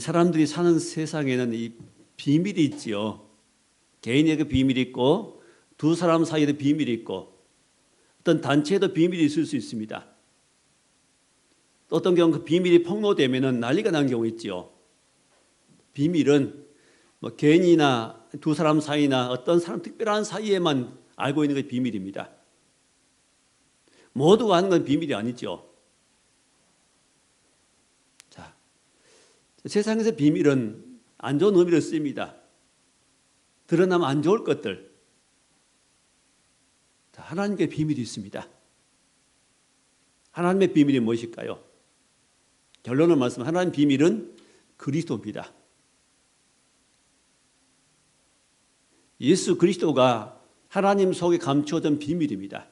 사람들이 사는 세상에는 이 비밀이 있지요. 개인에게 비밀이 있고 두 사람 사이에도 비밀이 있고 어떤 단체에도 비밀이 있을 수 있습니다. 또 어떤 경우 그 비밀이 폭로되면 난리가 난 경우 있지요. 비밀은 뭐 개인이나 두 사람 사이나 어떤 사람 특별한 사이에만 알고 있는 게 비밀입니다. 모두가 아는 건 비밀이 아니죠. 자, 세상에서 비밀은 안 좋은 의미로 쓰입니다. 드러나면 안 좋을 것들. 자, 하나님께 비밀이 있습니다. 하나님의 비밀이 무엇일까요? 결론을 말씀, 하나님의 비밀은 그리스도입니다. 예수 그리스도가 하나님 속에 감추어진 비밀입니다.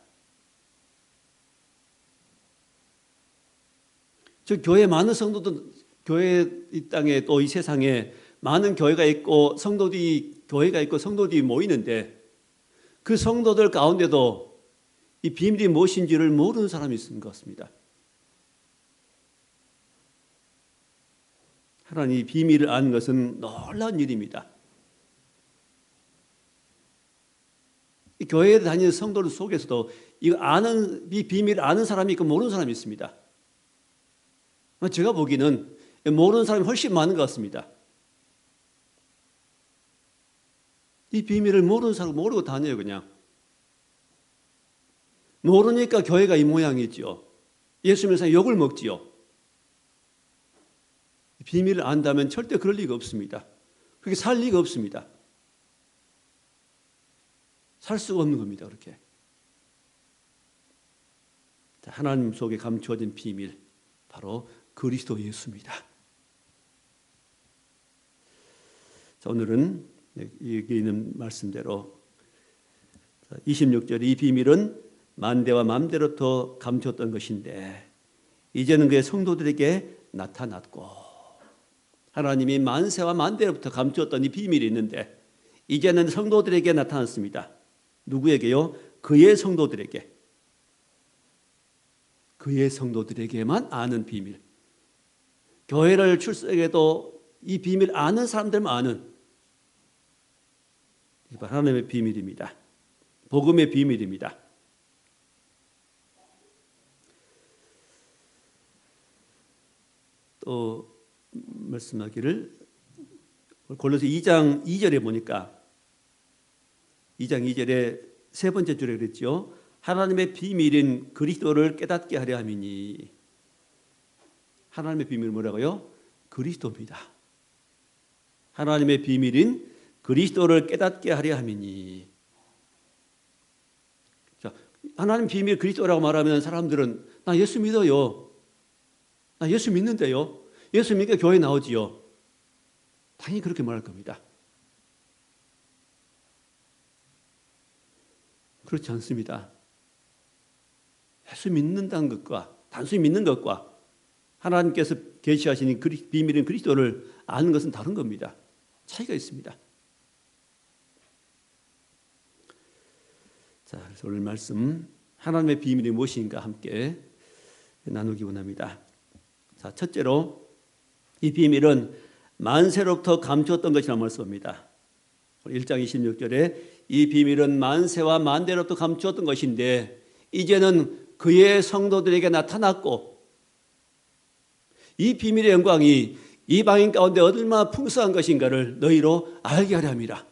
즉 교회 많은 성도들, 교회 이 땅에 또 이 세상에 많은 교회가 있고 성도들이 교회가 있고 성도들이 모이는데 그 성도들 가운데도 이 비밀이 무엇인지를 모르는 사람이 있는 것 같습니다. 하나님 이 비밀을 아는 것은 놀라운 일입니다. 이 교회에 다니는 성도들 속에서도 이 비밀을 아는 사람이 있고 모르는 사람이 있습니다. 제가 보기에는 모르는 사람이 훨씬 많은 것 같습니다. 이 비밀을 모르는 사람 모르고 다녀요, 그냥. 모르니까 교회가 이 모양이지요. 예수 믿는 사람이 욕을 먹지요. 비밀을 안다면 절대 그럴 리가 없습니다. 그렇게 살 리가 없습니다. 살 수가 없는 겁니다, 그렇게. 하나님 속에 감추어진 비밀, 바로 그리스도 예수입니다. 자, 오늘은 여기 있는 말씀대로 26절 이 비밀은 만대와 맘대로부터 감추었던 것인데 이제는 그의 성도들에게 나타났고 하나님이 만세와 만대로부터 감추었던 이 비밀이 있는데 이제는 성도들에게 나타났습니다. 누구에게요? 그의 성도들에게. 그의 성도들에게만 아는 비밀. 교회를 출석해도 이 비밀 아는 사람들만 아는 하나님의 비밀입니다. 복음의 비밀입니다. 또 말씀하기를 골로새 2장 2절에 보니까 2장 2절에 세 번째 줄에 그랬죠. 하나님의 비밀인 그리스도를 깨닫게 하려 함이니. 하나님의 비밀은 뭐라고요? 그리스도입니다. 하나님의 비밀인 그리스도를 깨닫게 하려 함이니. 자, 하나님 비밀 그리스도라고 말하면 사람들은 나 예수 믿어요. 나 예수 믿는데요. 예수 믿으니까 교회 나오지요. 당연히 그렇게 말할 겁니다. 그렇지 않습니다. 예수 믿는다는 것과 단순히 믿는 것과 하나님께서 계시하시는 비밀인 그리스도를 아는 것은 다른 겁니다. 차이가 있습니다. 자, 그래서 오늘 말씀 하나님의 비밀이 무엇인가 함께 나누기 원합니다. 자, 첫째로 이 비밀은 만세로부터 감추었던 것이라는 말씀입니다. 1장 26절에 이 비밀은 만세와 만대로부터 감추었던 것인데 이제는 그의 성도들에게 나타났고 이 비밀의 영광이 이방인 가운데 얼마나 풍성한 것인가를 너희로 알게 하려 함이라.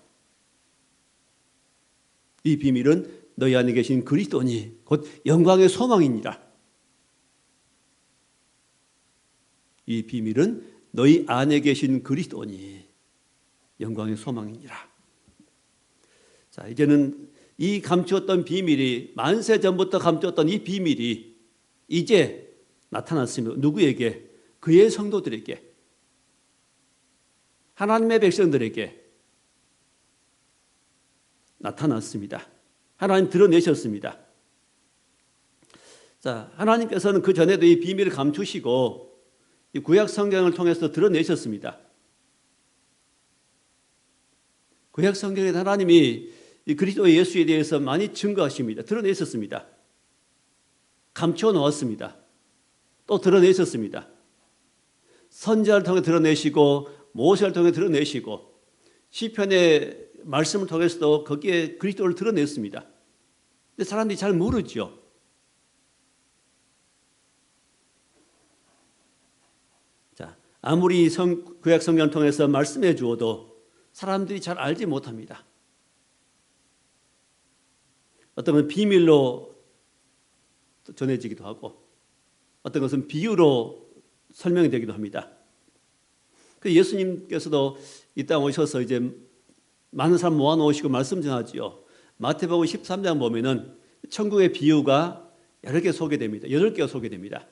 이 비밀은 너희 안에 계신 그리스도니 곧 영광의 소망이니라. 이 비밀은 너희 안에 계신 그리스도니 영광의 소망이니라. 자, 이제는 이 감추었던 비밀이 만세 전부터 감추었던 이 비밀이 이제 나타났으며 누구에게? 그의 성도들에게, 하나님의 백성들에게 나타났습니다. 하나님 드러내셨습니다. 자, 하나님께서는 그 전에도 이 비밀을 감추시고 이 구약 성경을 통해서 드러내셨습니다. 구약 성경에 하나님이 이 그리스도 예수에 대해서 많이 증거하십니다. 드러내셨습니다. 감추어 놓았습니다. 또 드러내셨습니다. 선지자를 통해 드러내시고 모세를 통해 드러내시고 시편의 말씀을 통해서도 거기에 그리스도를 드러냈습니다. 근데 사람들이 잘 모르죠. 자, 아무리 구약 성경을 통해서 말씀해 주어도 사람들이 잘 알지 못합니다. 어떤 건 비밀로 전해지기도 하고 어떤 것은 비유로 설명이 되기도 합니다. 그 예수님께서도 이 땅 오셔서 이제 많은 사람 모아놓으시고 말씀 전하지요. 마태복음 13장 보면은 천국의 비유가 여러 개 소개됩니다. 8개가 소개됩니다.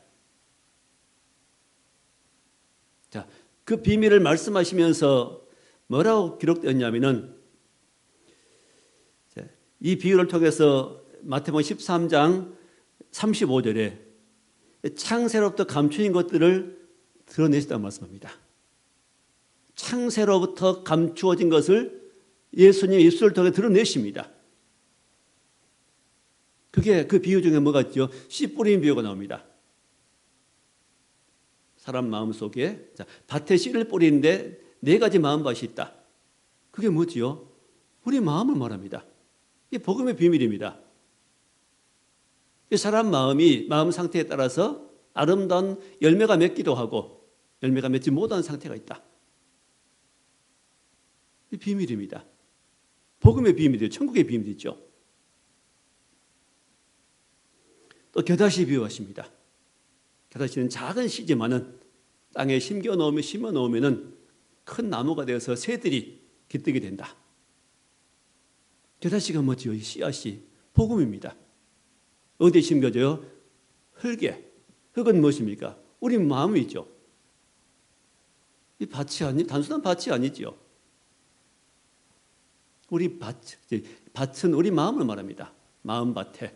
자, 그 비밀을 말씀하시면서 뭐라고 기록되었냐면은 이 비유를 통해서 마태복음 13장 35절에 창세로부터 감추인 것들을 드러내시다고 말씀합니다. 창세로부터 감추어진 것을 예수를 통해 드러내십니다. 그게 그 비유 중에 뭐가 있죠? 씨 뿌린 비유가 나옵니다. 사람 마음속에 밭에 씨를 뿌리는데 4가지 마음밭이 있다. 그게 뭐지요? 우리 마음을 말합니다. 이게 복음의 비밀입니다. 사람 마음 상태에 따라서 아름다운 열매가 맺기도 하고 열매가 맺지 못하는 상태가 있다. 이 비밀입니다. 복음의 비밀이죠. 천국의 비밀이죠. 또 겨다시 비유하십니다. 겨다시는 작은 씨지만은 땅에 심어 놓으면은 큰 나무가 되어서 새들이 깃들게 된다. 겨다시가 뭐지요? 이 씨앗이 복음입니다. 어디에 심겨져요? 흙에. 흙은 무엇입니까? 우리 마음이죠. 이 밭이 단순한 밭이 아니죠. 우리 밭은 우리 마음을 말합니다. 마음밭에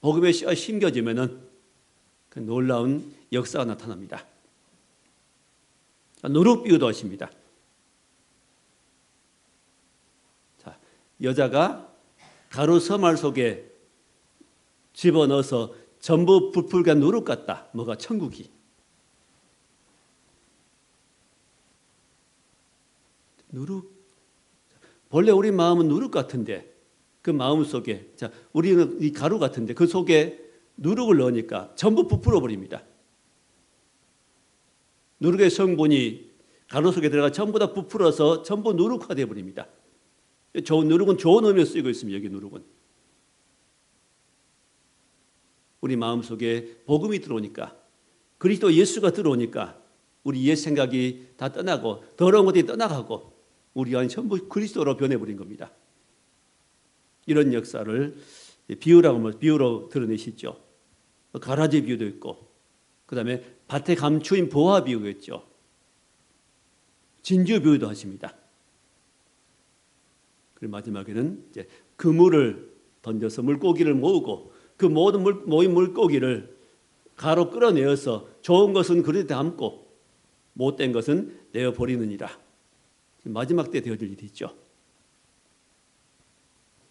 복음의 씨앗이 심겨지면은 그 놀라운 역사가 나타납니다. 누룩 비유도 하십니다. 자, 여자가 가루 서말 속에 집어넣어서 전부 부풀게 누룩 같다. 뭐가? 천국이. 누룩. 본래 우리 마음은 누룩 같은데 그 마음 속에 우리는 이 가루 같은데 그 속에 누룩을 넣으니까 전부 부풀어 버립니다. 누룩의 성분이 가루 속에 들어가 전부 다 부풀어서 전부 누룩화 되어 버립니다. 누룩은 좋은 의미로 쓰이고 있습니다. 여기 누룩은. 우리 마음속에 복음이 들어오니까 그리스도 예수가 들어오니까 우리 옛 생각이 다 떠나고 더러운 것들이 떠나가고 우리 안이 전부 그리스도로 변해버린 겁니다. 이런 역사를 비유로 드러내시죠. 가라지 비유도 있고 그 다음에 밭에 감추인 보화 비유가 있죠. 진주 비유도 하십니다. 그리고 마지막에는 이제 그물을 던져서 물고기를 모으고 그 모든 모인 물고기를 가로 끌어내어서 좋은 것은 그릇에 담고 못된 것은 내어버리느니라. 마지막 때 되어질 일이 있죠.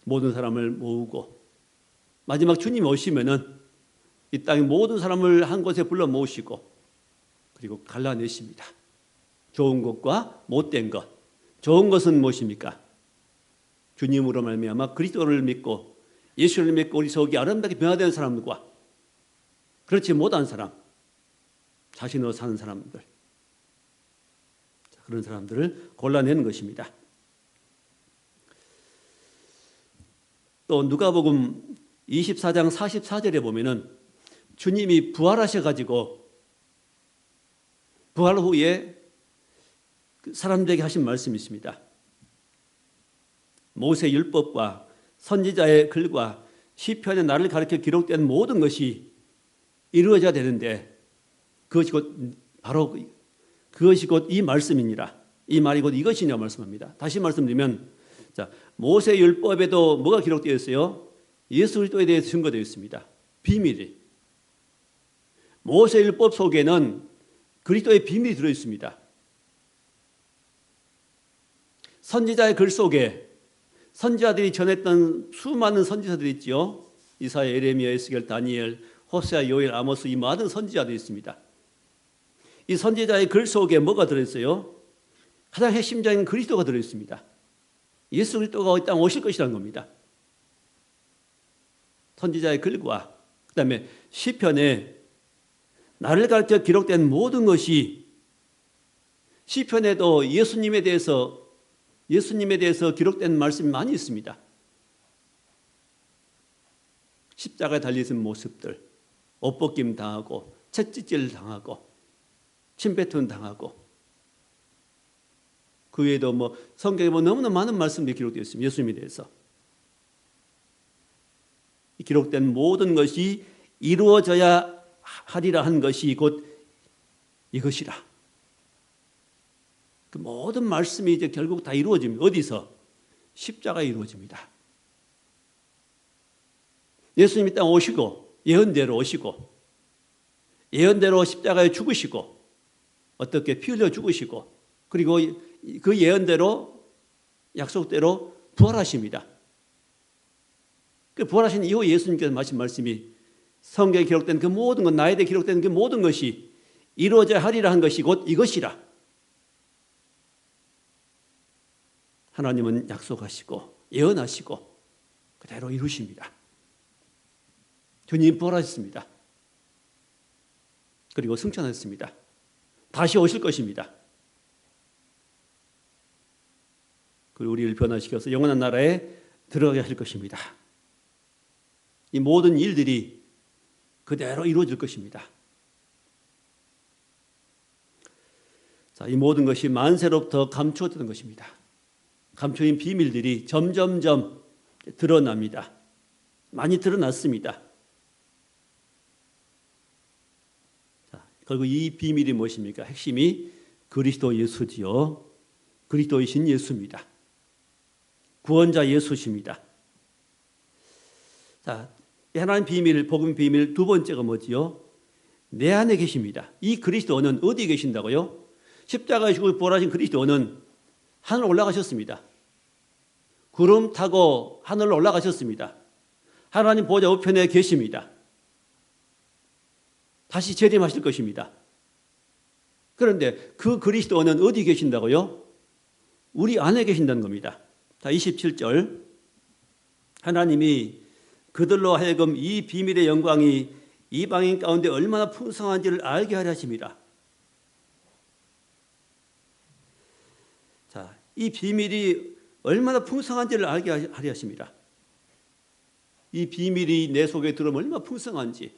모든 사람을 모으고 마지막 주님이 오시면은 이 땅의 모든 사람을 한 곳에 불러 모으시고 그리고 갈라내십니다. 좋은 것과 못된 것. 좋은 것은 무엇입니까? 주님으로 말미암아 그리스도를 믿고 예수를 믿고 우리 속이 아름답게 변화된 사람들과 그렇지 못한 사람, 자신으로 사는 사람들, 그런 사람들을 골라내는 것입니다. 또 누가복음 24장 44절에 보면은 주님이 부활하셔가지고 부활 후에 사람들에게 하신 말씀이 있습니다. 모세 율법과 선지자의 글과 시편의 나를 가리켜 기록된 모든 것이 이루어져야 되는데 그것이 곧 이 말씀이니라. 이 말이 곧 이것이냐 말씀합니다. 다시 말씀드리면 모세 율법에도 뭐가 기록되어 있어요? 예수 그리스도에 대해서 증거되어 있습니다. 비밀이. 모세 율법 속에는 그리스도의 비밀이 들어 있습니다. 선지자의 글 속에 선지자들이 전했던 수많은 선지자들이 있죠. 이사야, 예레미야, 에스겔, 다니엘, 호세아, 요엘, 아모스 이 많은 선지자들이 있습니다. 이 선지자의 글 속에 뭐가 들어있어요? 가장 핵심적인 그리스도가 들어있습니다. 예수 그리스도가 이 땅에 오실 것이라는 겁니다. 선지자의 글과 그다음에 시편에 나를 가르쳐 기록된 모든 것이, 시편에도 예수님에 대해서 기록된 말씀이 많이 있습니다. 십자가에 달리신 모습들, 옷벗김 당하고 채찍질 당하고 침뱉음 당하고, 그 외에도 성경에 너무나 많은 말씀들이 기록되어 있습니다. 예수님에 대해서 기록된 모든 것이 이루어져야 하리라 한 것이 곧 이것이라. 그 모든 말씀이 이제 결국 다 이루어집니다. 어디서? 십자가에 이루어집니다. 예수님이 땅 오시고 예언대로 오시고 예언대로 십자가에 죽으시고 어떻게 피 흘려 죽으시고 그리고 그 예언대로 약속대로 부활하십니다. 그 부활하신 이후 예수님께서 하신 말씀이 성경에 기록된 그 모든 것, 나에 대해 기록된 그 모든 것이 이루어져야 하리라 한 것이 곧 이것이라. 하나님은 약속하시고 예언하시고 그대로 이루십니다. 주님 부활하셨습니다. 그리고 승천하셨습니다. 다시 오실 것입니다. 그리고 우리를 변화시켜서 영원한 나라에 들어가게 하실 것입니다. 이 모든 일들이 그대로 이루어질 것입니다. 자, 이 모든 것이 만세로부터 감추어졌던 것입니다. 감춰진 비밀들이 점점점 드러납니다. 많이 드러났습니다. 자, 그리고 이 비밀이 무엇입니까? 핵심이 그리스도 예수지요. 그리스도이신 예수입니다. 구원자 예수십니다. 자, 하나님 비밀, 복음 비밀 두 번째가 뭐지요? 내 안에 계십니다. 이 그리스도는 어디에 계신다고요? 십자가에 죽고 부활하신 그리스도는 하늘 올라가셨습니다. 구름 타고 하늘로 올라가셨습니다. 하나님 보좌 우편에 계십니다. 다시 재림하실 것입니다. 그런데 그 그리스도는 어디 계신다고요? 우리 안에 계신다는 겁니다. 자, 27절. 하나님이 그들로 하여금 이 비밀의 영광이 이방인 가운데 얼마나 풍성한지를 알게 하려 하십니다. 자, 이 비밀이 얼마나 풍성한지를 알게 하려 하십니다. 이 비밀이 내 속에 들어오면 얼마나 풍성한지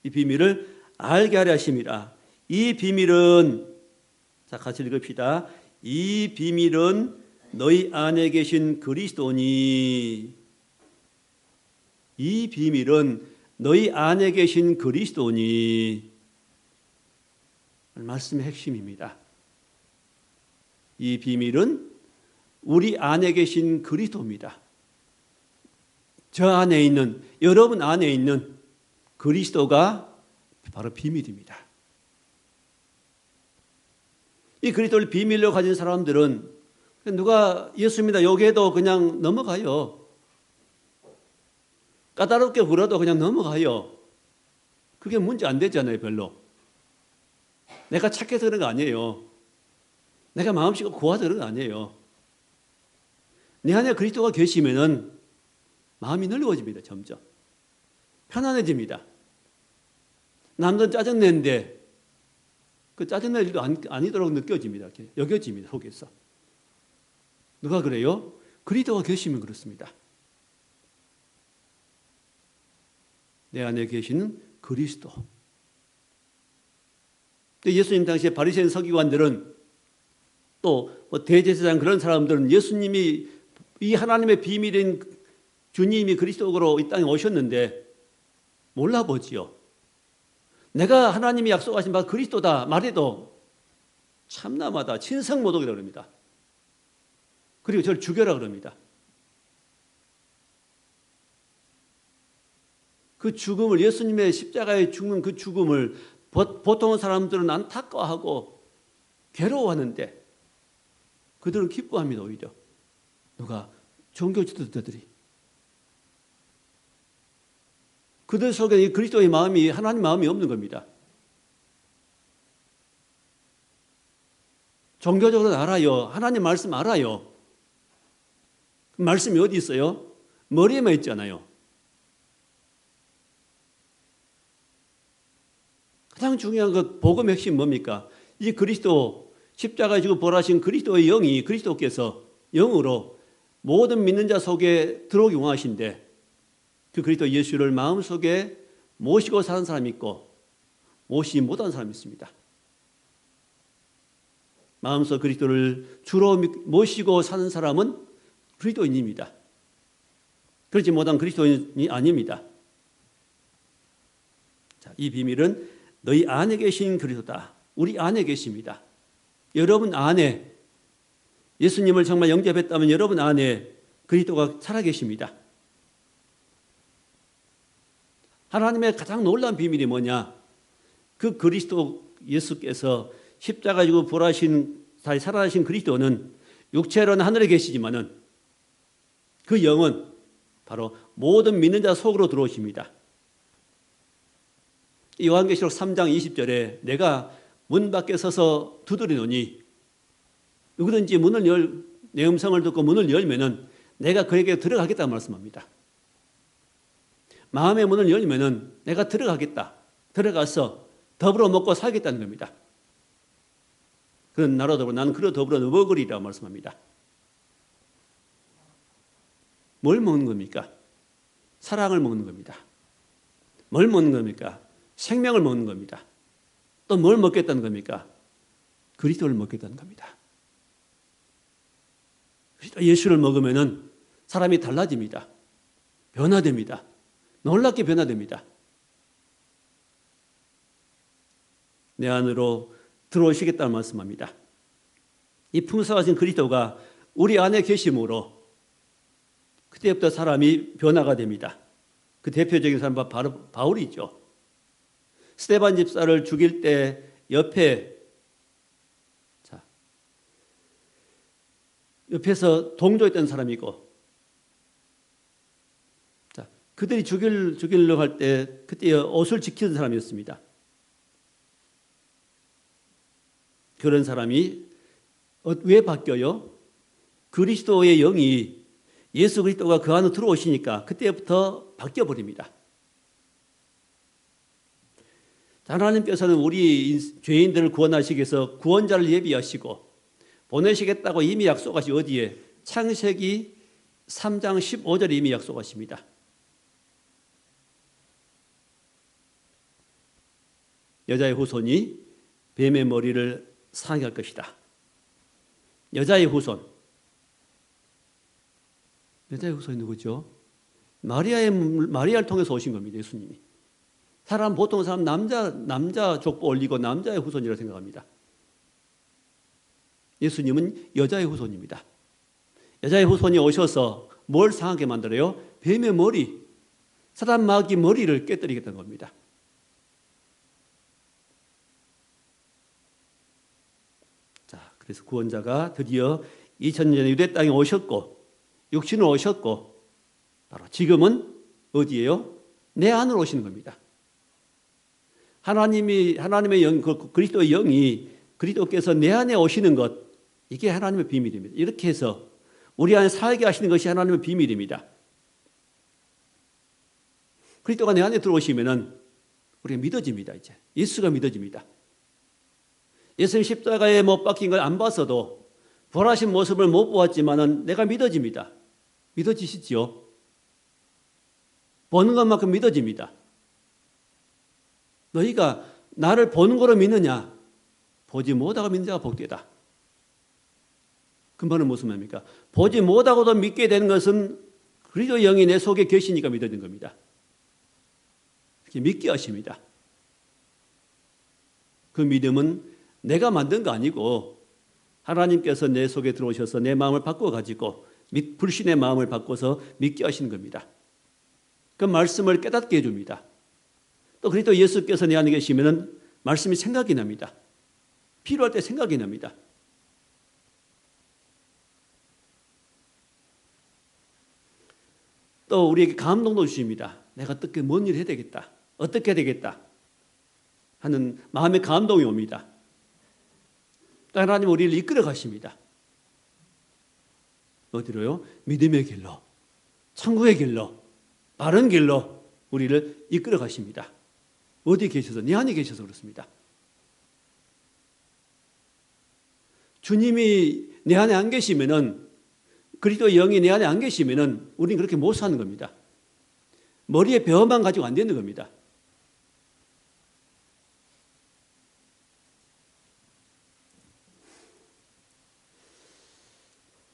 이 비밀을 알게 하려 하십니다. 이 비밀은, 자, 같이 읽읍시다. 이 비밀은 너희 안에 계신 그리스도니. 이 비밀은 너희 안에 계신 그리스도니. 말씀의 핵심입니다. 이 비밀은 우리 안에 계신 그리스도입니다. 저 안에 있는, 여러분 안에 있는 그리스도가 바로 비밀입니다. 이 그리스도를 비밀로 가진 사람들은 누가 예수입니다 여기에도 그냥 넘어가요. 까다롭게 굴어도 그냥 넘어가요. 그게 문제 안 되잖아요, 별로. 내가 착해서 그런 거 아니에요. 내가 마음씨가 고와서 그런 거 아니에요. 내 안에 그리스도가 계시면은 마음이 넓어집니다, 점점. 편안해집니다. 남들은 짜증내는데 그 짜증낼 일도 아니도록 느껴집니다. 이렇게 여겨집니다, 속에서. 누가 그래요? 그리스도가 계시면 그렇습니다. 내 안에 계시는 그리스도. 예수님 당시에 바리새인 서기관들은 또 대제사장 그런 사람들은 예수님이 이 하나님의 비밀인 주님이 그리스도로 이 땅에 오셨는데 몰라보지요. 내가 하나님이 약속하신 바 그리스도다 말해도 참남하다, 친성모독이라고 그럽니다. 그리고 저를 죽여라 그럽니다. 그 죽음을, 예수님의 십자가에 죽는 그 죽음을 보통 사람들은 안타까워하고 괴로워하는데 그들은 기뻐합니다, 오히려. 누가? 종교 지도자들이. 그들 속에 그리스도의 마음이, 하나님 마음이 없는 겁니다. 종교적으로는 알아요. 하나님 말씀 알아요. 말씀이 어디 있어요? 머리에만 있잖아요. 가장 중요한 것 복음의 핵심 뭡니까? 이 그리스도 십자가에 지고 부활하신 그리스도의 영이 그리스도께서 영으로 모든 믿는 자 속에 들어오기 원하신데 그 그리스도 예수를 마음속에 모시고 사는 사람이 있고 모시지 못하는 사람이 있습니다. 마음속 그리스도를 주로 모시고 사는 사람은 그리스도인입니다. 그렇지 못한 그리스도인이 아닙니다. 자, 이 비밀은 너희 안에 계신 그리스도다. 우리 안에 계십니다. 여러분 안에 예수님을 정말 영접했다면 여러분 안에 그리스도가 살아계십니다. 하나님의 가장 놀라운 비밀이 뭐냐? 그 그리스도 예수께서 십자가 지고 부활하신 다시 살아나신 그리스도는 육체로는 하늘에 계시지만은 그 영은 바로 모든 믿는 자 속으로 들어오십니다. 요한계시록 3장 20절에 내가 문 밖에 서서 두드리노니 누구든지 내 음성을 듣고 문을 열면은 내가 그에게 들어가겠다 말씀합니다. 마음의 문을 열면은 내가 들어가겠다. 들어가서 더불어 먹고 살겠다는 겁니다. 그런 나로 더불어 나는 그로 더불어 먹으리라고 말씀합니다. 뭘 먹는 겁니까? 사랑을 먹는 겁니다. 뭘 먹는 겁니까? 생명을 먹는 겁니다. 또 뭘 먹겠다는 겁니까? 그리스도를 먹겠다는 겁니다. 예수를 먹으면은 사람이 달라집니다. 변화됩니다. 놀랍게 변화됩니다. 내 안으로 들어오시겠다는 말씀합니다. 이 풍성하신 그리스도가 우리 안에 계심으로 그때부터 사람이 변화가 됩니다. 그 대표적인 사람은 바로 바울이죠. 스데반 집사를 죽일 때 옆에서 동조했던 사람이고, 그들이 죽이려고 할 때 그때 옷을 지키는 사람이었습니다. 그런 사람이 왜 바뀌어요? 그리스도의 영이 예수 그리스도가 그 안으로 들어오시니까 그때부터 바뀌어버립니다. 하나님께서는 우리 죄인들을 구원하시기 위해서 구원자를 예비하시고 보내시겠다고 이미 약속하시 어디에? 창세기 3장 15절에 이미 약속하십니다. 여자의 후손이 뱀의 머리를 상할 것이다. 여자의 후손. 여자의 후손이 누구죠? 마리아를 통해서 오신 겁니다. 예수님이. 보통 사람 남자 족보 올리고 남자의 후손이라고 생각합니다. 예수님은 여자의 후손입니다. 여자의 후손이 오셔서 뭘 상하게 만들어요? 뱀의 머리, 사단 마귀 머리를 깨뜨리겠다는 겁니다. 자, 그래서 구원자가 드디어 2000년 전에 유대 땅에 오셨고 육신으로 오셨고 바로 지금은 어디예요? 내 안으로 오시는 겁니다. 하나님의 영, 그리스도의 영이 그리스도께서 내 안에 오시는 것, 이게 하나님의 비밀입니다. 이렇게 해서 우리 안에 살게 하시는 것이 하나님의 비밀입니다. 그리스도가 내 안에 들어오시면은 우리가 믿어집니다. 이제 예수가 믿어집니다. 예수님 십자가에 못 박힌 걸 안 봤어도 부활하신 모습을 못 보았지만은 내가 믿어집니다. 믿어지시죠? 보는 것만큼 믿어집니다. 너희가 나를 보는 거로 믿느냐? 보지 못하고 믿는 자가 복되다. 그 말은 무슨 말입니까? 보지 못하고도 믿게 되는 것은 그리스도 영이 내 속에 계시니까 믿어진 겁니다. 이렇게 믿게 하십니다. 그 믿음은 내가 만든 거 아니고 하나님께서 내 속에 들어오셔서 내 마음을 바꿔가지고 불신의 마음을 바꿔서 믿게 하시는 겁니다. 그 말씀을 깨닫게 해줍니다. 또 그리스도 예수께서 내 안에 계시면 말씀이 생각이 납니다. 필요할 때 생각이 납니다. 또 우리에게 감동도 주십니다. 내가 어떻게 뭔 일을 해야 되겠다. 어떻게 해야 되겠다 하는 마음의 감동이 옵니다. 하나님 우리를 이끌어 가십니다. 어디로요? 믿음의 길로, 천국의 길로, 바른 길로 우리를 이끌어 가십니다. 어디 계셔서? 네 안에 계셔서 그렇습니다. 주님이 내 안에 안 계시면은, 그리스도의 영이 내 안에 안 계시면은 우리는 그렇게 못 사는 겁니다. 머리에 배워만 가지고 안 되는 겁니다.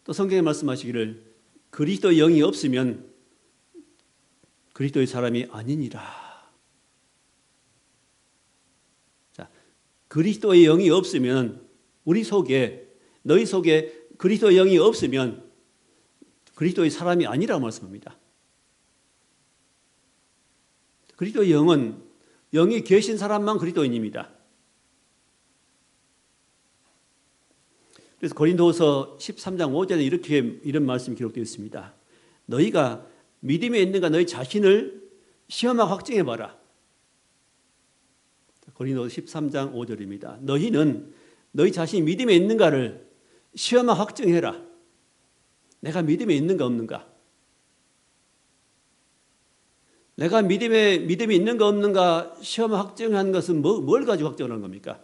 또 성경에 말씀하시기를 그리스도의 영이 없으면 그리스도의 사람이 아니니라. 자, 그리스도의 영이 없으면 우리 속에, 너희 속에 그리스도의 영이 없으면 그리스도의 사람이 아니라고 말씀합니다. 그리스도의 영은 영이 계신 사람만 그리스도인입니다. 그래서 고린도후서 13장 5절에 이런 말씀이 기록되어 있습니다. 너희가 믿음에 있는가 너희 자신을 시험하고 확증해 봐라. 고린도후서 13장 5절입니다. 너희는 너희 자신이 믿음에 있는가를 시험하고 확증해라. 내가 믿음에 있는가 없는가? 내가 믿음이 있는가 없는가 시험하고 확증하는 것은 뭘 가지고 확정하는 겁니까?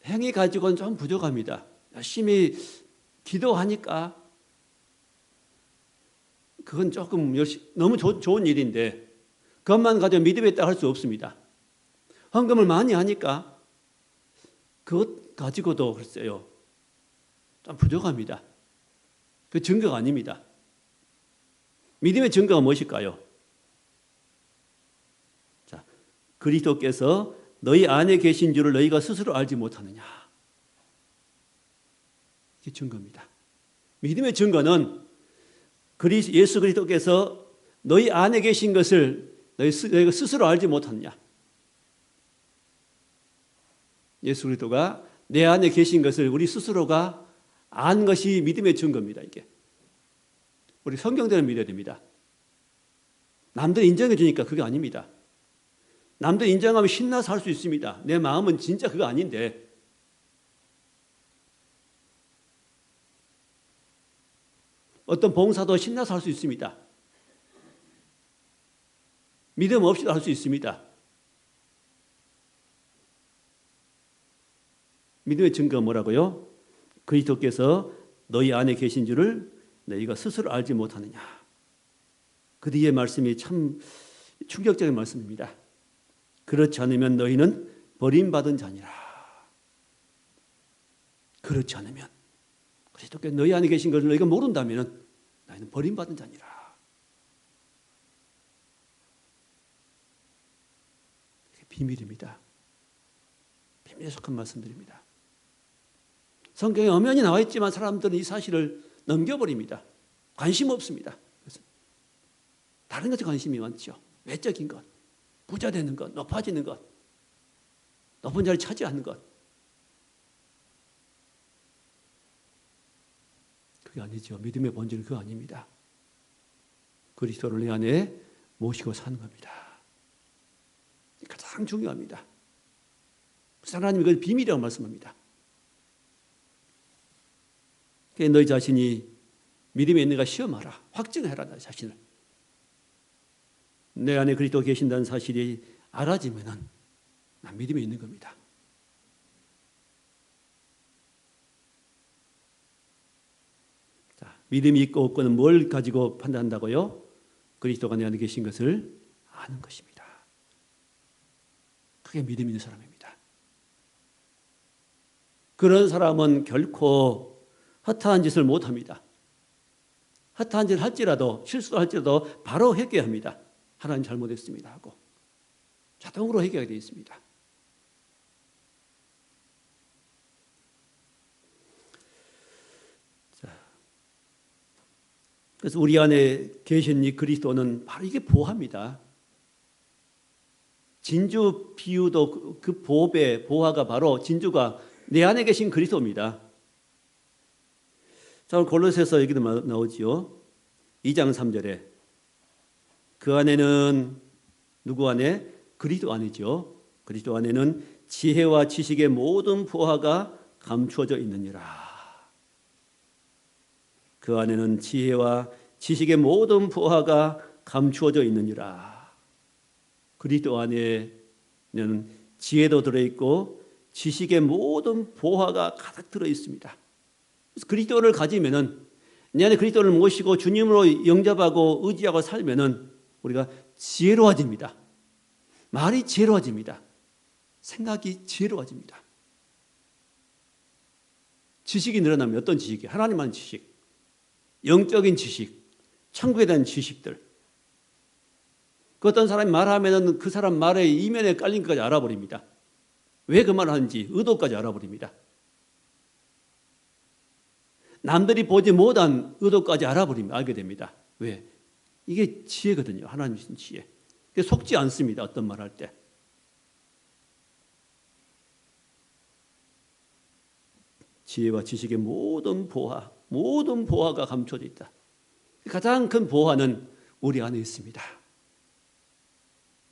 행위 가지고는 좀 부족합니다. 열심히 기도하니까 그건 조금 너무 좋은 일인데 그것만 가지고 믿음에 있다고 할 수 없습니다. 헌금을 많이 하니까 그것 가지고도 글쎄요 좀 부족합니다. 그 증거가 아닙니다. 믿음의 증거가 무엇일까요? 자, 그리스도께서 너희 안에 계신 줄을 너희가 스스로 알지 못하느냐. 이게 증거입니다. 믿음의 증거는 예수 그리스도께서 너희 안에 계신 것을 너희가 스스로 알지 못하느냐. 예수 그리스도가 내 안에 계신 것을 우리 스스로가 안 것이 믿음의 증거입니다. 이게 우리 성경대로 믿어야 됩니다. 남들 인정해 주니까 그게 아닙니다. 남들 인정하면 신나서 할 수 있습니다. 내 마음은 진짜 그거 아닌데 어떤 봉사도 신나서 할 수 있습니다. 믿음 없이도 할 수 있습니다. 믿음의 증거가 뭐라고요? 그리스도께서 너희 안에 계신 줄을 너희가 스스로 알지 못하느냐. 그 뒤에 말씀이 참 충격적인 말씀입니다. 그렇지 않으면 너희는 버림받은 자니라. 그렇지 않으면 그리스도께서 너희 안에 계신 것을 너희가 모른다면 너희는 버림받은 자니라. 이게 비밀입니다. 비밀에 속한 말씀드립니다. 성경에 엄연히 나와 있지만 사람들은 이 사실을 넘겨버립니다. 관심 없습니다. 그래서 다른 것에 관심이 많죠. 외적인 것, 부자 되는 것, 높아지는 것, 높은 자리를 차지하는 것. 그게 아니죠. 믿음의 본질은 그거 아닙니다. 그리스도를 내 안에 모시고 사는 겁니다. 가장 중요합니다. 하나님이 그걸 비밀이라고 말씀합니다. 너희 자신이 믿음에 있는가 시험하라. 확증해라. 너 자신을. 내 안에 그리스도 계신다는 사실이 알아지면은 난 믿음에 있는 겁니다. 자, 믿음이 있고 없고는 뭘 가지고 판단한다고요? 그리스도가 내 안에 계신 것을 아는 것입니다. 그게 믿음 있는 사람입니다. 그런 사람은 결코 허탄한 짓을 못합니다. 허탄한 짓을 할지라도 실수를 할지라도 바로 회개합니다. 하나님 잘못했습니다 하고 자동으로 회개하게 되어 있습니다. 자, 그래서 우리 안에 계신 이 그리스도는 바로 이게 보화입니다. 진주 비유도 그 보화가 바로 진주가 내 안에 계신 그리스도입니다. 자, 골로새서 얘기도 나오지요. 2장 3절에 그 안에는 누구 안에? 그리스도 안이죠. 그리스도 안에는 지혜와 지식의 모든 보화가 감추어져 있느니라. 그 안에는 지혜와 지식의 모든 보화가 감추어져 있느니라. 그리스도 안에는 지혜도 들어있고 지식의 모든 보화가 가득 들어있습니다. 그래서 그리스도를 가지면은, 내 안에 그리스도를 모시고 주님으로 영접하고 의지하고 살면은 우리가 지혜로워집니다. 말이 지혜로워집니다. 생각이 지혜로워집니다. 지식이 늘어나면 어떤 지식이? 하나님 아는 지식, 영적인 지식, 천국에 대한 지식들. 그 어떤 사람이 말하면 그 사람 말의 이면에 깔린 것까지 알아버립니다. 왜 그 말을 하는지 의도까지 알아버립니다. 남들이 보지 못한 의도까지 알아버립니다. 알게 됩니다. 왜? 이게 지혜거든요. 하나님 주신 지혜. 속지 않습니다. 어떤 말 할 때. 지혜와 지식의 모든 보화가 감춰져 있다. 가장 큰 보화는 우리 안에 있습니다.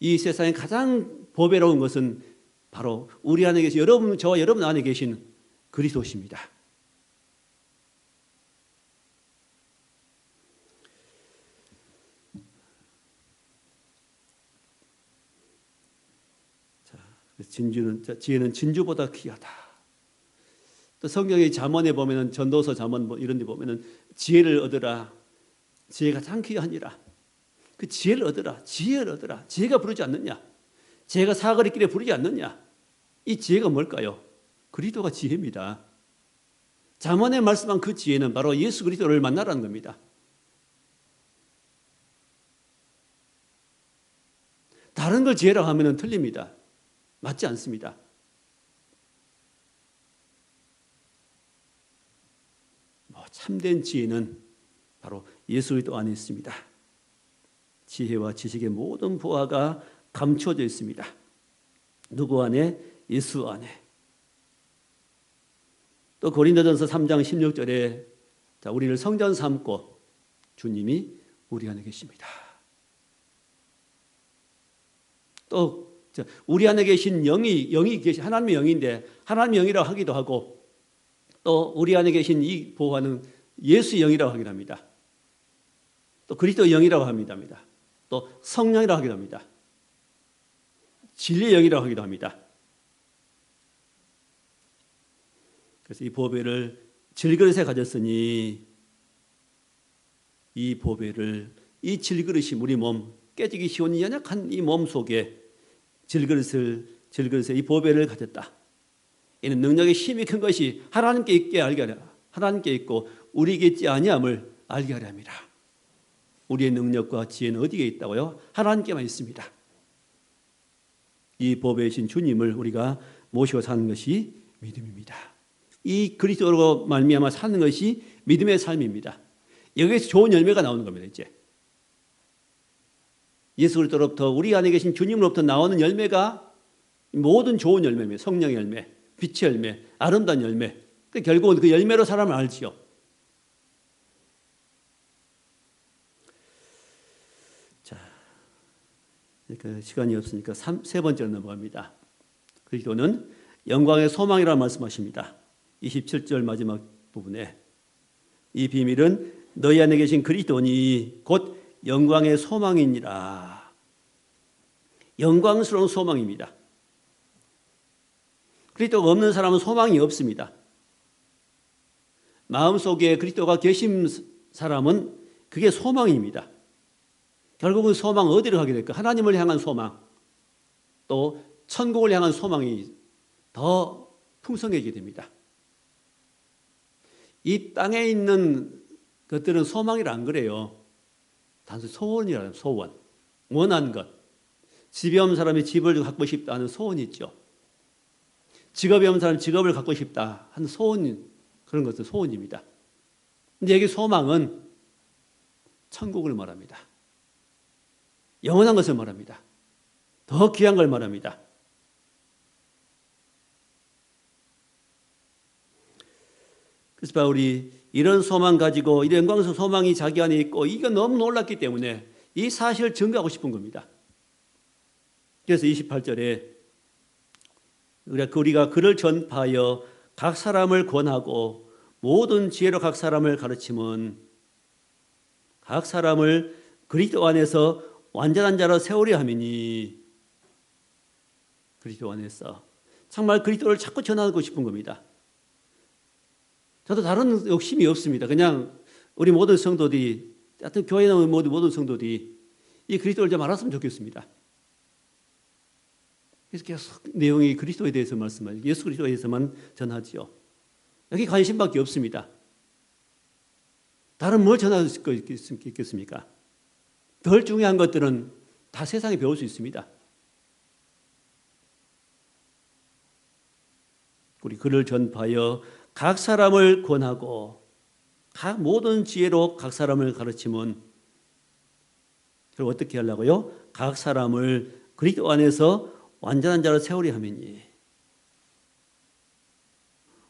이 세상에 가장 보배로운 것은 바로 우리 안에 계신 저와 여러분 안에 계신 그리스도십니다. 지혜는 진주보다 귀하다. 또 성경의 잠언에 보면은 전도서 잠언 이런 데 보면은 지혜를 얻으라. 지혜가 참 귀하니라. 그 지혜를 얻으라. 지혜를 얻으라. 지혜가 부르지 않느냐? 지혜가 사거리길에 부르지 않느냐? 이 지혜가 뭘까요? 그리스도가 지혜입니다. 잠언에 말씀한 그 지혜는 바로 예수 그리스도를 만나라는 겁니다. 다른 걸 지혜라고 하면 틀립니다. 맞지 않습니다. 참된 지혜는 바로 예수 그리스도 안에 있습니다. 지혜와 지식의 모든 보화가 감추어져 있습니다. 누구 안에? 예수 안에. 또 고린도전서 3장 16절에 우리를 성전 삼고 주님이 우리 안에 계십니다. 또 우리 안에 계신 영이 계신 하나님의 영인데 하나님의 영이라고 하기도 하고, 또 우리 안에 계신 이 보화는 예수의 영이라고 하기도 합니다. 또 그리스도의 영이라고 합니다. 또 성령이라고 하기도 합니다. 진리의 영이라고 하기도 합니다. 그래서 이 보배를 질그릇에 가졌으니 이 보배를, 이 질그릇이 우리 몸, 깨지기 쉬운 연약한 이 몸 속에 질그릇에 이 보배를 가졌다. 이는 능력의 힘이 큰 것이 하나님께 있게 알게 하려, 하나님께 있고 우리에게 있지 아니함을 알게 하려 함이라. 우리의 능력과 지혜는 어디에 있다고요? 하나님께만 있습니다. 이 보배이신 주님을 우리가 모시고 사는 것이 믿음입니다. 이 그리스도로 말미암아 사는 것이 믿음의 삶입니다. 여기에서 좋은 열매가 나오는 겁니다. 이제 예수 그리스도로부터, 우리 안에 계신 주님으로부터 나오는 열매가 모든 좋은 열매입니다. 성령의 열매, 빛의 열매, 아름다운 열매. 결국은 그 열매로 사람을 알지요. 자, 그러니까 시간이 없으니까 세 번째로 넘어갑니다. 그리스도는 영광의 소망이라고 말씀하십니다. 27절 마지막 부분에 이 비밀은 너희 안에 계신 그리스도니 곧 영광의 소망이니라. 영광스러운 소망입니다. 그리스도가 없는 사람은 소망이 없습니다. 마음속에 그리스도가 계신 사람은 그게 소망입니다. 결국은 소망은 어디로 가게 될까? 하나님을 향한 소망, 또 천국을 향한 소망이 더 풍성해지게 됩니다. 이 땅에 있는 것들은 소망이라 안 그래요. 단순히 소원이라는 소원, 원한 것. 집이 없는 사람이 집을 갖고 싶다 하는 소원이 있죠. 직업이 없는 사람이 직업을 갖고 싶다 하는 소원, 그런 것은 소원입니다. 근데 여기 소망은 천국을 말합니다. 영원한 것을 말합니다. 더 귀한 걸 말합니다. 그래서 바울이 이런 소망 가지고, 이런 영광스러운 소망이 자기 안에 있고, 이거 너무 놀랐기 때문에 이 사실을 증거하고 싶은 겁니다. 그래서 28절에 우리가 그를 전파하여 각 사람을 권하고 모든 지혜로 각 사람을 가르침은 각 사람을 그리스도 안에서 완전한 자로 세우려 함이니. 그리스도 안에서 정말 그리스도를 자꾸 전하고 싶은 겁니다. 저도 다른 욕심이 없습니다. 그냥 우리 모든 성도들이, 하여튼 교회에 나오는 모든 성도들이 이 그리스도를 좀 알았으면 좋겠습니다. 그래서 계속 내용이 그리스도에 대해서 말씀하죠. 예수 그리스도에 대해서만 전하지요. 여기 관심밖에 없습니다. 다른 뭘 전할 수 있겠습니까? 덜 중요한 것들은 다 세상에 배울 수 있습니다. 우리 그를 전파하여 각 사람을 권하고 각 모든 지혜로 각 사람을 가르치면, 그리고 어떻게 하려고요? 각 사람을 그리스도 안에서 완전한 자로 세우려 함이니.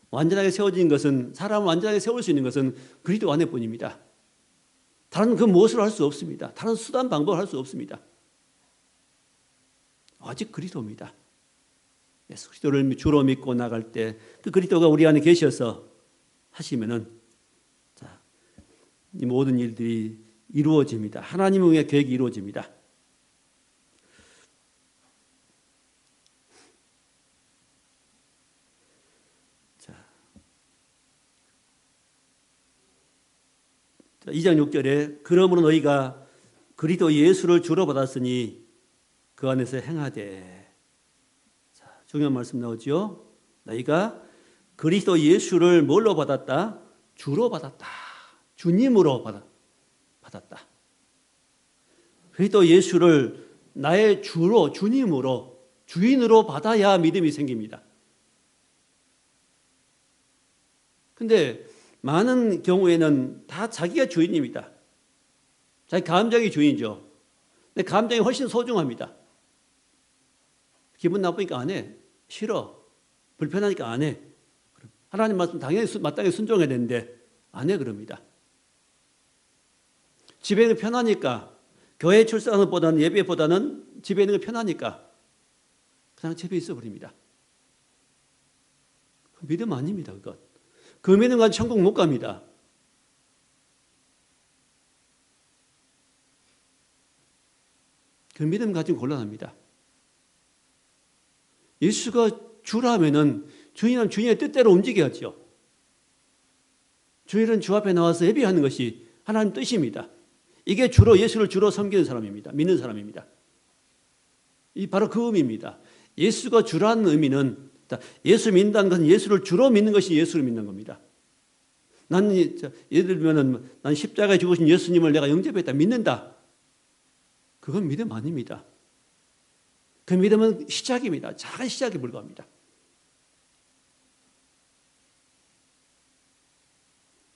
완전하게 세워진 것은, 사람을 완전하게 세울 수 있는 것은 그리스도 안에 뿐입니다. 다른 그 무엇을 할 수 없습니다. 다른 수단 방법을 할 수 없습니다. 오직 그리스도입니다. 예수 그리스도를 주로 믿고 나갈 때 그 그리스도가 우리 안에 계셔서 하시면은, 자, 이 모든 일들이 이루어집니다. 하나님의 계획이 이루어집니다. 자, 2장 6절에 그러므로 너희가 그리스도 예수를 주로 받았으니 그 안에서 행하되. 자, 중요한 말씀 나오죠. 너희가 그리스도 예수를 뭘로 받았다? 주로 받았다. 주님으로 받았다. 그리스도 예수를 나의 주로, 주님으로, 주인으로 받아야 믿음이 생깁니다. 근데 많은 경우에는 다 자기가 주인입니다. 자기 감정이 주인이죠. 근데 감정이 훨씬 소중합니다. 기분 나쁘니까 안 해. 싫어. 불편하니까 안 해. 하나님 말씀 당연히 마땅히 순종해야 되는데 안 해, 그럽니다. 집에 있는 게 편하니까, 교회 출석하는 것보다는, 예배보다는 집에 있는 게 편하니까 그냥 집에 있어 버립니다. 믿음 아닙니다, 그것. 그 믿음 가지고 천국 못 갑니다. 그 믿음 가지고 곤란합니다. 예수가 주라면은 주인은 주인의 뜻대로 움직여야죠. 주일은 주 앞에 나와서 예배하는 것이 하나님 뜻입니다. 이게 주로 예수를 주로 섬기는 사람입니다. 믿는 사람입니다. 이 바로 그 의미입니다. 예수가 주라는 의미는, 예수 믿는다는 것은 예수를 주로 믿는 것이 예수를 믿는 겁니다. 나는 예를 들면은 난 십자가에 죽으신 예수님을 내가 영접했다, 믿는다. 그건 믿음 아닙니다. 그 믿음은 시작입니다. 작은 시작에 불과합니다.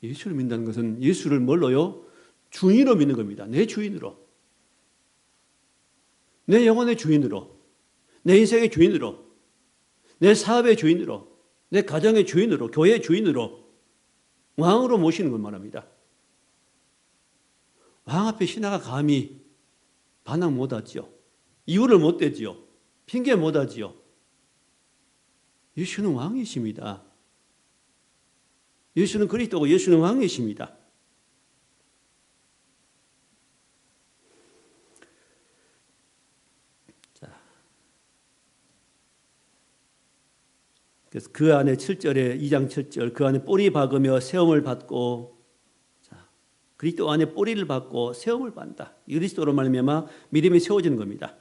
예수를 믿는다는 것은 예수를 뭘로요? 주인으로 믿는 겁니다. 내 주인으로. 내 영혼의 주인으로. 내 인생의 주인으로. 내 사업의 주인으로. 내 가정의 주인으로. 교회의 주인으로. 왕으로 모시는 걸 말합니다. 왕 앞에 신하가 감히 반항 못하지요. 이유를 못 대지요. 핑계 못하지요. 예수는 왕이십니다. 예수는 그리스도고 예수는 왕이십니다. 자, 그래서 그 안에 7절에 2장 7절 그 안에 뿌리 박으며 세움을 받고, 자, 그리스도 안에 뿌리를 받고 세움을 받는다. 그리스도로 말미암아 믿음이 세워지는 겁니다.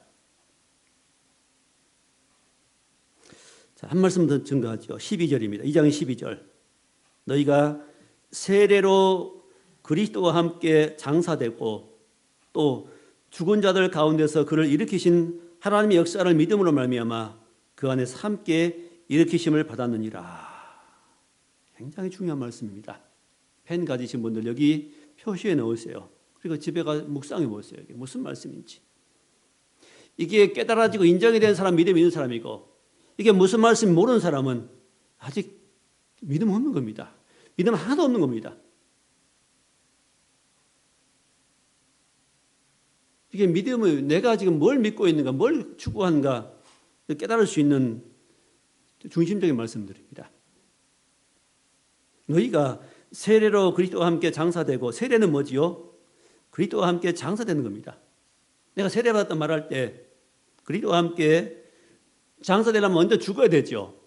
자, 한 말씀 더 증거하죠. 12절입니다. 2장 12절. 너희가 세례로 그리스도와 함께 장사되고 또 죽은 자들 가운데서 그를 일으키신 하나님의 역사를 믿음으로 말미암아 그 안에서 함께 일으키심을 받았느니라. 굉장히 중요한 말씀입니다. 펜 가지신 분들 여기 표시해 놓으세요. 그리고 집에 가 묵상해 보세요. 이게 무슨 말씀인지. 이게 깨달아지고 인정이 된 사람, 믿음이 있는 사람이고, 이게 무슨 말씀인지 모르는 사람은 아직 믿음 없는 겁니다. 믿음 하나도 없는 겁니다. 이게 믿음은 내가 지금 뭘 믿고 있는가, 뭘 추구하는가 깨달을 수 있는 중심적인 말씀드립니다. 너희가 세례로 그리스도와 함께 장사되고, 세례는 뭐지요? 그리스도와 함께 장사되는 겁니다. 내가 세례받았다 말할 때 그리스도와 함께 장사되려면 먼저 죽어야 되죠.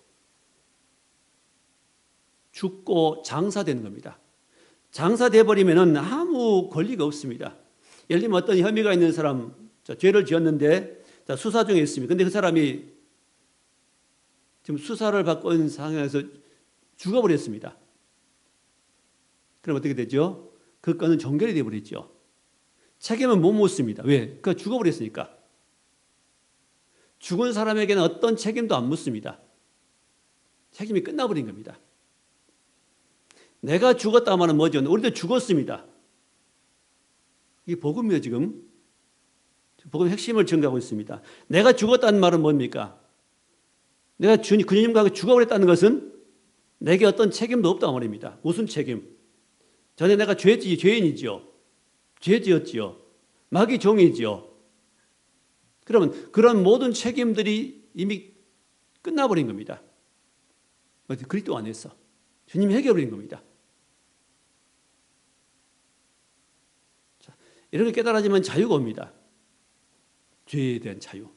죽고 장사되는 겁니다. 장사돼 버리면은 아무 권리가 없습니다. 예를 들면 어떤 혐의가 있는 사람, 죄를 지었는데 수사 중에 있습니다. 근데 그 사람이 지금 수사를 받고 있는 상황에서 죽어버렸습니다. 그럼 어떻게 되죠? 그 건은 종결이 되어버렸죠. 책임은 못 묻습니다. 왜? 그가 죽어버렸으니까. 죽은 사람에게는 어떤 책임도 안 묻습니다. 책임이 끝나버린 겁니다. 내가 죽었다 하면 뭐죠? 우리도 죽었습니다. 이게 복음이에요, 지금. 복음의 핵심을 증거하고 있습니다. 내가 죽었다는 말은 뭡니까? 내가 주님과 죽어버렸다는 것은 내게 어떤 책임도 없다고 말입니다. 무슨 책임? 전에 내가 죄인이지요. 죄 지었지요. 마귀 종이지요. 그러면 그런 모든 책임들이 이미 끝나버린 겁니다. 그리스도 안에서 주님이 해결해버린 겁니다. 자, 이렇게 깨달아지면 자유가 옵니다. 죄에 대한 자유.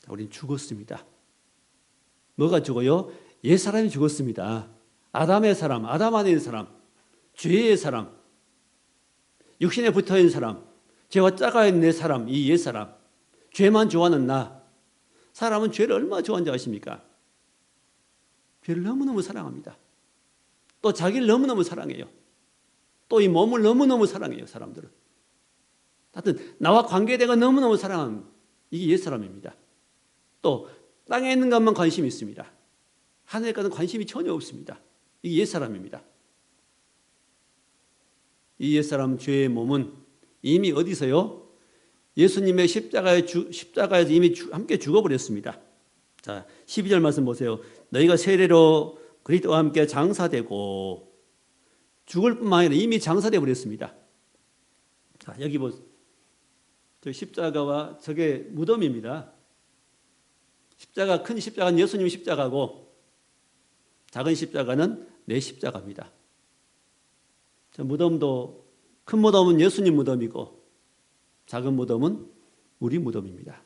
우리는 죽었습니다. 뭐가 죽어요? 옛사람이 죽었습니다. 아담의 사람, 아담 안에 있는 사람, 죄의 사람, 육신에 붙어있는 사람, 죄와 짜가있는 내 사람, 이 옛사람, 죄만 좋아하는 나. 사람은 죄를 얼마나 좋아하는지 아십니까? 죄를 너무너무 사랑합니다. 또 자기를 너무너무 사랑해요. 또 이 몸을 너무너무 사랑해요, 사람들은. 하여튼 나와 관계되고 너무너무 사랑하는 이게 옛사람입니다. 또 땅에 있는 것만 관심이 있습니다. 하늘에 가는 관심이 전혀 없습니다. 이게 옛사람입니다. 이 옛사람 죄의 몸은 이미 어디서요? 예수님의 십자가에서 이미 함께 죽어버렸습니다. 자, 12절 말씀 보세요. 너희가 세례로 그리스도와 함께 장사되고, 죽을 뿐만 아니라 이미 장사되어 버렸습니다. 자, 여기 보세요. 저 십자가와 저게 무덤입니다. 십자가, 큰 십자가는 예수님 십자가고 작은 십자가는 내 십자가입니다. 저 무덤도, 큰 무덤은 예수님 무덤이고 작은 무덤은 우리 무덤입니다.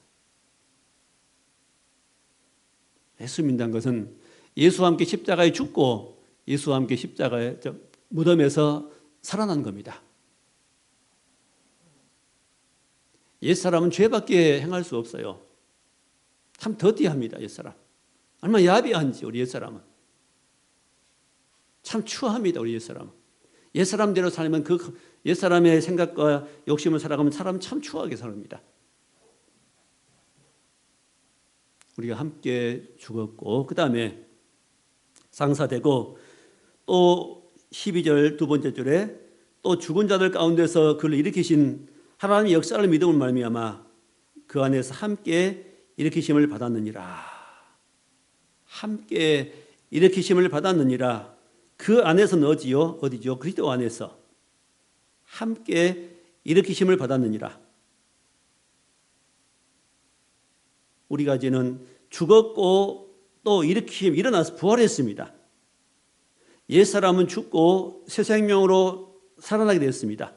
예수 믿는다는 것은 예수와 함께 십자가에 죽고 예수와 함께 십자가에 무덤에서 살아난 겁니다. 옛사람은 죄밖에 행할 수 없어요. 참 더티합니다, 옛사람. 얼마나 야비한지, 우리 옛사람은. 참 추합니다, 우리 옛사람은. 옛사람대로 살면 그 옛사람의 생각과 욕심을 살아가면 사람은 참 추하게 삽니다. 우리가 함께 죽었고, 그 다음에 장사되고, 또 12절 두 번째 줄에 또 죽은 자들 가운데서 그를 일으키신 하나님의 역사를 믿음을 말미암아 그 안에서 함께 일으키심을 받았느니라. 함께 일으키심을 받았느니라. 그 안에서는 어디요? 어디죠? 그리스도 안에서 함께 일으키심을 받았느니라. 우리가 이제는 죽었고 또 일어나서 부활했습니다. 옛사람은 죽고 새 생명으로 살아나게 되었습니다.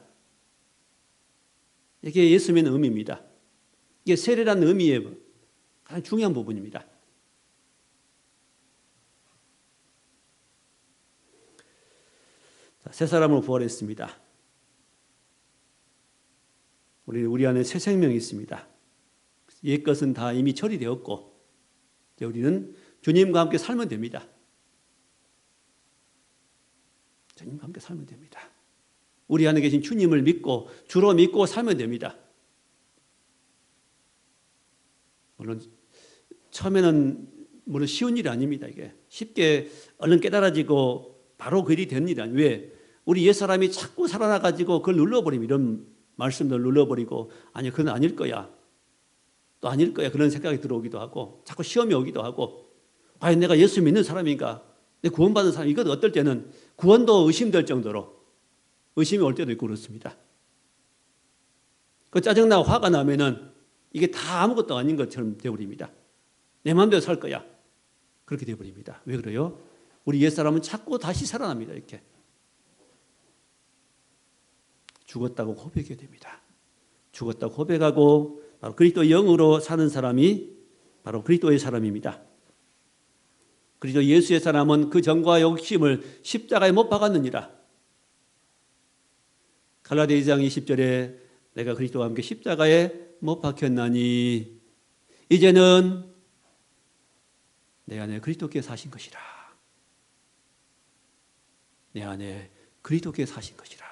이게 예수 믿는 의미입니다. 이게 세례라는 의미의 가장 중요한 부분입니다. 새 사람으로 부활했습니다. 우리 안에 새 생명이 있습니다. 옛 것은 다 이미 처리되었고 이제 우리는 주님과 함께 살면 됩니다. 주님과 함께 살면 됩니다. 우리 안에 계신 주님을 믿고 주로 믿고 살면 됩니다. 물론 처음에는 쉬운 일이 아닙니다. 이게 쉽게 얼른 깨달아지고 바로 그 일이 되는 일이 아니에요. 왜? 우리 옛사람이 자꾸 살아나가지고 그걸 눌러버리면, 이런 말씀들 눌러버리고, 아니 그건 아닐 거야, 또 아닐 거야, 그런 생각이 들어오기도 하고, 자꾸 시험이 오기도 하고, 과연 내가 예수 믿는 사람인가, 내 구원받은 사람, 이것 어떨 때는 구원도 의심될 정도로 의심이 올 때도 있고 그렇습니다. 그 짜증나고 화가 나면은 이게 다 아무것도 아닌 것처럼 되어버립니다. 내 마음대로 살 거야. 그렇게 되어버립니다. 왜 그래요? 우리 옛사람은 자꾸 다시 살아납니다. 이렇게 죽었다고 고백해야 됩니다. 죽었다고 고백하고 바로 그리스도의 영으로 사는 사람이 바로 그리스도의 사람입니다. 그리스도 예수의 사람은 그 정과 욕심을 십자가에 못 박았느니라. 갈라디아 2장 20절에 내가 그리스도와 함께 십자가에 못 박혔나니 이제는 내 안에 그리스도께서 사신 것이라. 내 안에 그리스도께서 사신 것이라.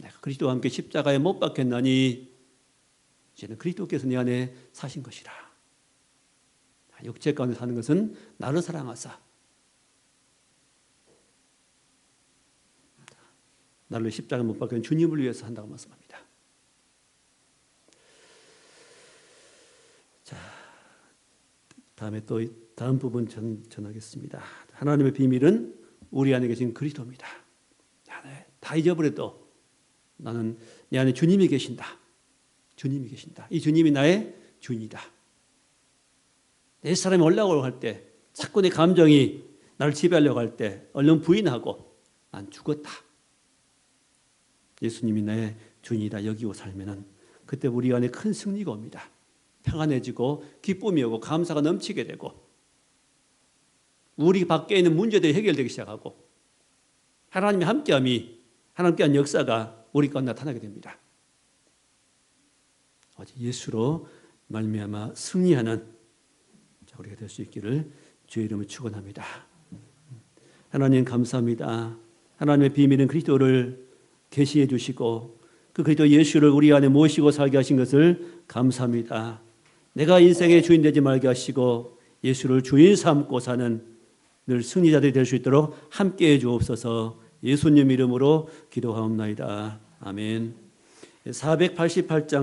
내가 그리스도와 함께 십자가에 못 박혔나니 이제는 그리스도께서 내 안에 사신 것이라. 육체 가운데 사는 것은 나를 사랑하사 나를 십자가에 못 박힌 주님을 위해서 한다고 말씀합니다. 자, 다음에 또 다음 부분 전하겠습니다. 하나님의 비밀은 우리 안에 계신 그리스도입니다. 다 잊어버려도 나는 내 안에 주님이 계신다. 주님이 계신다. 이 주님이 나의 주인이다. 내 사람이 올라오려고 할 때, 자꾸 내 감정이 나를 지배하려고 할 때 얼른 부인하고 난 죽었다. 예수님이 나의 주인이다 여기고 살면은 그때 우리 안에 큰 승리가 옵니다. 평안해지고 기쁨이 오고 감사가 넘치게 되고 우리 밖에 있는 문제들이 해결되기 시작하고 하나님의 함께함이 하나님께한 역사가 우리 가운데 나타나게 됩니다. 예수로 말미암아 승리하는 우리가 될 수 있기를 주의 이름으로 축원합니다. 하나님 감사합니다. 하나님의 비밀은 그리스도를 계시해 주시고 그 그리스도 예수를 우리 안에 모시고 살게 하신 것을 감사합니다. 내가 인생의 주인 되지 말게 하시고 예수를 주인 삼고 사는 늘 승리자들이 될 수 있도록 함께해 주옵소서. 예수님 이름으로 기도하옵나이다. 아멘. 488장